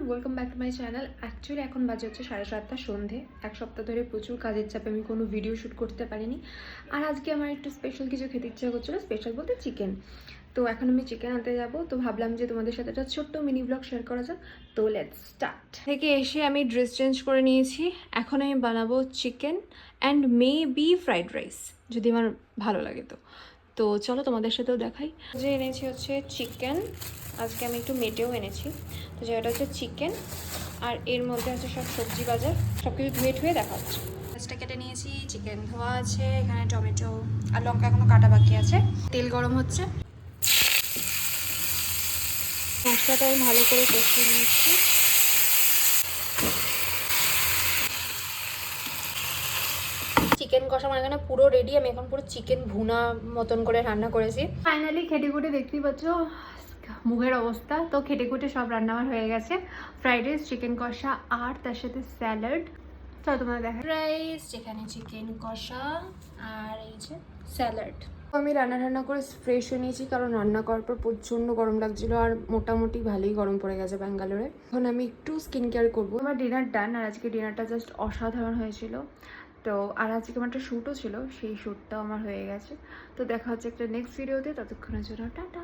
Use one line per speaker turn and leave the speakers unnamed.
Welcome back to my channel. Actually এখন বাজে হচ্ছে 7:30 সন্ধে। এক সপ্তাহ ধরে প্রচুর কাজের চাপে আমি কোনো ভিডিও শ্যুট করতে পারিনি। আর আজকে আমার একটু স্পেশাল কিছু খেতে ইচ্ছা করছিলো, স্পেশাল বলতে চিকেন। তো এখন আমি চিকেন আনতে যাব, তো ভাবলাম যে তোমাদের সাথে একটা ছোট্ট মিনি ব্লগ শেয়ার করা যাক। তো লেটস স্টার্ট। থেকে এসে আমি ড্রেস চেঞ্জ করে নিয়েছি। এখন আমি বানাবো chicken and maybe fried rice, যদি আমার ভালো লাগে। তো চলো তোমাদের সাথেও দেখাই। যে এনেছি হচ্ছে চিকেন, আজকে আমি একটু মেটেও এনেছি। তো যেটা হচ্ছে চিকেন, আর এর মধ্যে আছে সব সবজি বাজার, সব কিছু ধুয়ে ঠুয়ে দেখা হচ্ছে। মাছটা কেটে নিয়েছি, চিকেন ধোয়া আছে, এখানে টমেটো আর লঙ্কা এখনো কাটা বাকি আছে। তেল গরম হচ্ছে, মশলাটা আমি ভালো করে কষিয়ে নিচ্ছি। চিকেন কষা আমার এখানে পুরো রেডি। আমি এখন পুরো চিকেন ভুনা মতন করে রান্না করেছি। ফাইনালি খেটে খুঁটে দেখতেই পাচ্ছ মুখের অবস্থা। তো খেটে খুঁটে সব রান্না আমার হয়ে গেছে। ফ্রাইড রাইস, চিকেন কষা আর তার সাথে স্যালাড। চলো তোমাদের দেখা। রাইস, যেখানে চিকেন কষা আর এই যে স্যালাড। আমি রান্না করে ফ্রেশ হয়ে নিয়েছি, কারণ রান্না করার পর প্রচণ্ড গরম লাগছিল আর মোটামুটি ভালোই গরম পড়ে গেছে ব্যাঙ্গালোরে। এখন আমি একটু স্কিন কেয়ার করবো। আমার ডিনার ডান, আর আজকে ডিনারটা জাস্ট অসাধারণ হয়েছিল। তো আর আজকে আমার একটা শ্যুটও ছিল, সেই শ্যুটটাও আমার হয়ে গেছে। তো দেখা হচ্ছে একটা নেক্সট ভিডিওতে, ততক্ষণের জন্য টাটা।